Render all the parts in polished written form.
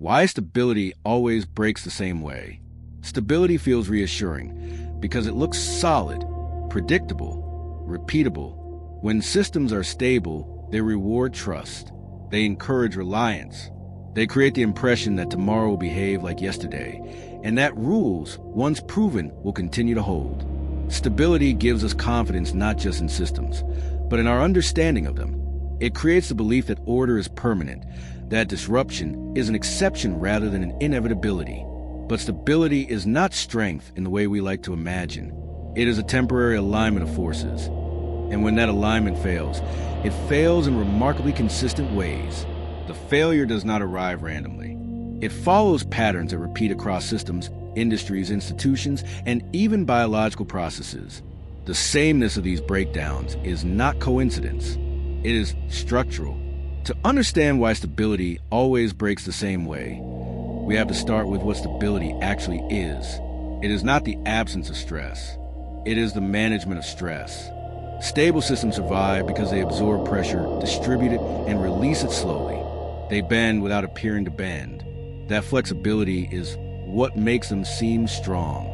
Why stability always breaks the same way. Stability feels reassuring because it looks solid, predictable, repeatable. When systems are stable, they reward trust. They encourage reliance. They create the impression that tomorrow will behave like yesterday, and that rules, once proven, will continue to hold. Stability gives us confidence not just in systems, but in our understanding of them. It creates the belief that order is permanent, that disruption is an exception rather than an inevitability. But stability is not strength in the way we like to imagine. It is a temporary alignment of forces. And when that alignment fails, it fails in remarkably consistent ways. The failure does not arrive randomly. It follows patterns that repeat across systems, industries, institutions, and even biological processes. The sameness of these breakdowns is not coincidence. It is structural. To understand why stability always breaks the same way, we have to start with what stability actually is. It is not the absence of stress. It is the management of stress. Stable systems survive because they absorb pressure, distribute it, and release it slowly. They bend without appearing to bend. That flexibility is what makes them seem strong.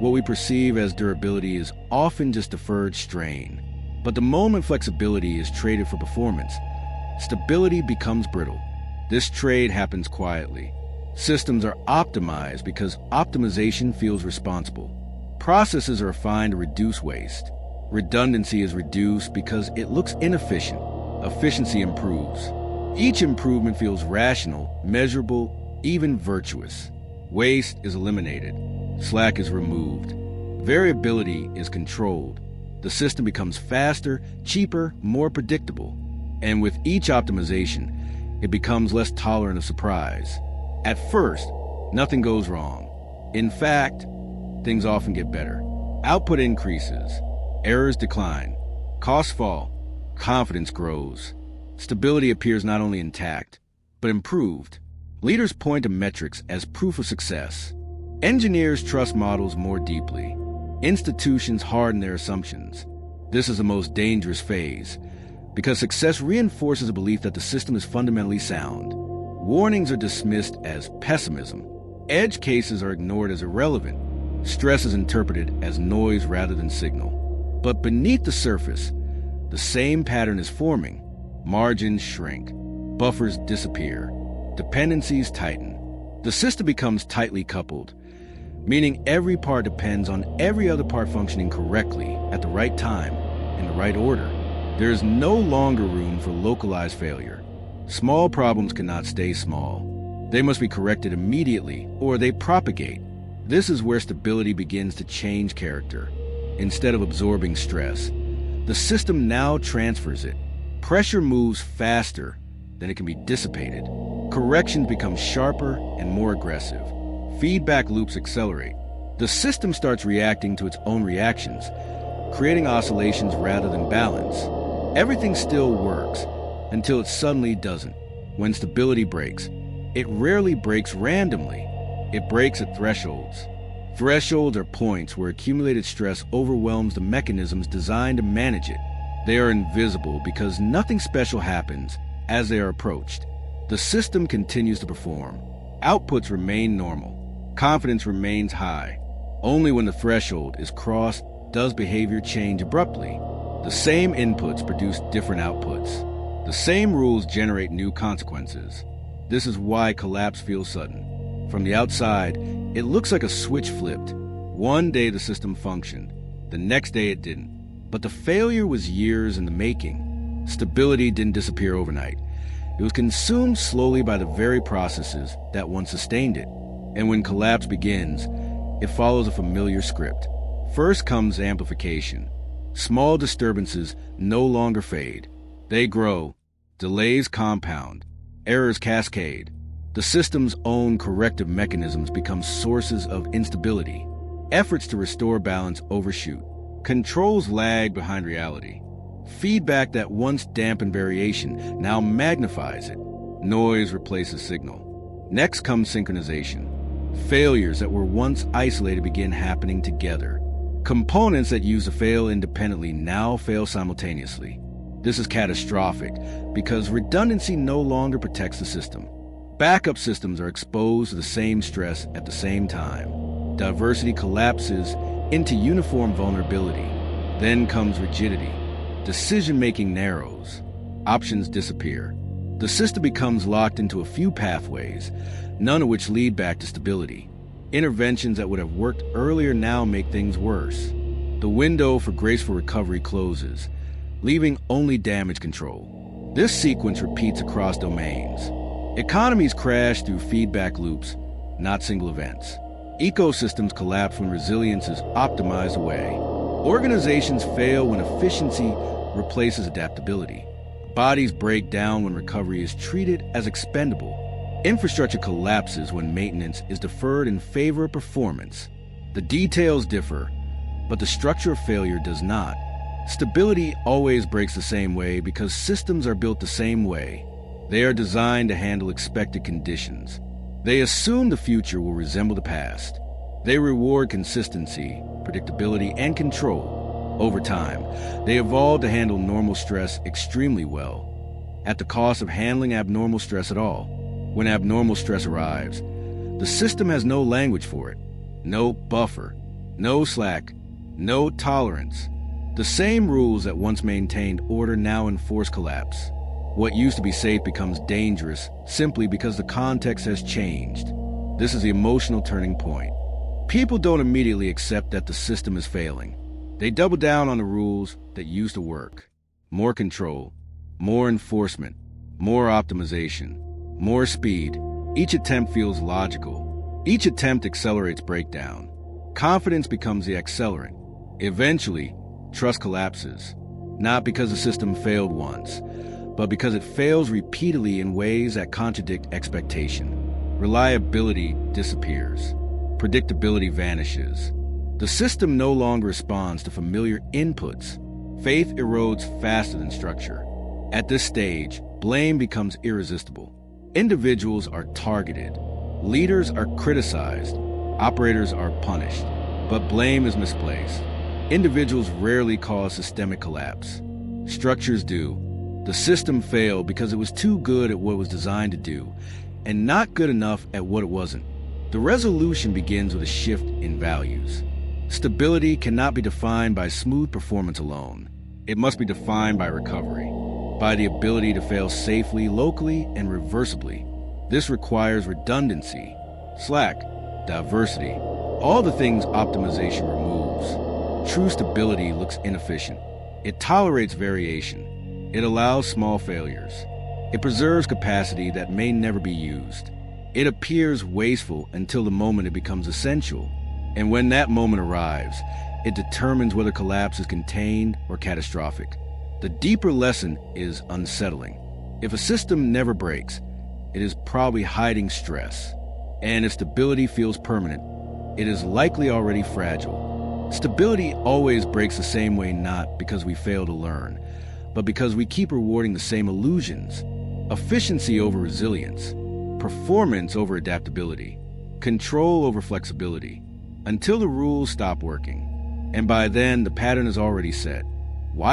What we perceive as durability is often just deferred strain. But the moment flexibility is traded for performance, stability becomes brittle. This trade happens quietly. Systems are optimized because optimization feels responsible. Processes are refined to reduce waste. Redundancy is reduced because it looks inefficient. Efficiency improves. Each improvement feels rational, measurable, even virtuous. Waste is eliminated. Slack is removed. Variability is controlled. The system becomes faster, cheaper, more predictable. And with each optimization, it becomes less tolerant of surprise. At first, nothing goes wrong. In fact, things often get better. Output increases. Errors decline. Costs fall. Confidence grows. Stability appears not only intact, but improved. Leaders point to metrics as proof of success. Engineers trust models more deeply. Institutions harden their assumptions. This is the most dangerous phase, because success reinforces a belief that the system is fundamentally sound. Warnings are dismissed as pessimism. Edge cases are ignored as irrelevant. Stress is interpreted as noise rather than signal. But beneath the surface, the same pattern is forming. Margins shrink. Buffers disappear. Dependencies tighten. The system becomes tightly coupled, meaning every part depends on every other part functioning correctly at the right time, in the right order. There is no longer room for localized failure. Small problems cannot stay small. They must be corrected immediately, or they propagate. This is where stability begins to change character. Instead of absorbing stress, the system now transfers it. Pressure moves faster than it can be dissipated. Corrections become sharper and more aggressive. Feedback loops accelerate. The system starts reacting to its own reactions, creating oscillations rather than balance. Everything still works until it suddenly doesn't. When stability breaks, it rarely breaks randomly. It breaks at thresholds. Thresholds are points where accumulated stress overwhelms the mechanisms designed to manage it. They are invisible because nothing special happens as they are approached. The system continues to perform. Outputs remain normal. Confidence remains high. Only when the threshold is crossed does behavior change abruptly. The same inputs produce different outputs. The same rules generate new consequences. This is why collapse feels sudden. From the outside, it looks like a switch flipped. One day the system functioned. The next day it didn't. But the failure was years in the making. Stability didn't disappear overnight. It was consumed slowly by the very processes that once sustained it. And when collapse begins, it follows a familiar script. First comes amplification. Small disturbances no longer fade. They grow. Delays compound. Errors cascade. The system's own corrective mechanisms become sources of instability. Efforts to restore balance overshoot. Controls lag behind reality. Feedback that once dampened variation now magnifies it. Noise replaces signal. Next comes synchronization. Failures that were once isolated begin happening together. Components that used to fail independently now fail simultaneously. This is catastrophic because redundancy no longer protects the system. Backup systems are exposed to the same stress at the same time. Diversity collapses into uniform vulnerability. Then comes rigidity. Decision-making narrows. Options disappear. The system becomes locked into a few pathways, none of which lead back to stability. Interventions that would have worked earlier now make things worse. The window for graceful recovery closes, leaving only damage control. This sequence repeats across domains. Economies crash through feedback loops, not single events. Ecosystems collapse when resilience is optimized away. Organizations fail when efficiency replaces adaptability. Bodies break down when recovery is treated as expendable. Infrastructure collapses when maintenance is deferred in favor of performance. The details differ, but the structure of failure does not. Stability always breaks the same way because systems are built the same way. They are designed to handle expected conditions. They assume the future will resemble the past. They reward consistency, predictability, and control. Over time, they evolve to handle normal stress extremely well, at the cost of handling abnormal stress at all. When abnormal stress arrives, the system has no language for it, no buffer, no slack, no tolerance. The same rules that once maintained order now enforce collapse. What used to be safe becomes dangerous simply because the context has changed. This is the emotional turning point. People don't immediately accept that the system is failing. They double down on the rules that used to work. More control, more enforcement, more optimization, more speed. Each attempt feels logical. Each attempt accelerates breakdown. Confidence becomes the accelerant. Eventually, trust collapses, not because the system failed once, but because it fails repeatedly in ways that contradict expectation. Reliability disappears. Predictability vanishes. The system no longer responds to familiar inputs. Faith erodes faster than structure. At this stage, blame becomes irresistible. Individuals are targeted. Leaders are criticized. Operators are punished. But blame is misplaced. Individuals rarely cause systemic collapse. Structures do. The system failed because it was too good at what it was designed to do, and not good enough at what it wasn't. The resolution begins with a shift in values. Stability cannot be defined by smooth performance alone. It must be defined by recovery, by the ability to fail safely, locally, and reversibly. This requires redundancy, slack, diversity, all the things optimization removes. True stability looks inefficient. It tolerates variation. It allows small failures. It preserves capacity that may never be used. It appears wasteful until the moment it becomes essential. And when that moment arrives, it determines whether collapse is contained or catastrophic. The deeper lesson is unsettling. If a system never breaks, it is probably hiding stress. And if stability feels permanent, it is likely already fragile. Stability always breaks the same way, not because we fail to learn, but because we keep rewarding the same illusions. Efficiency over resilience, performance over adaptability, control over flexibility, until the rules stop working. And by then, the pattern is already set. Why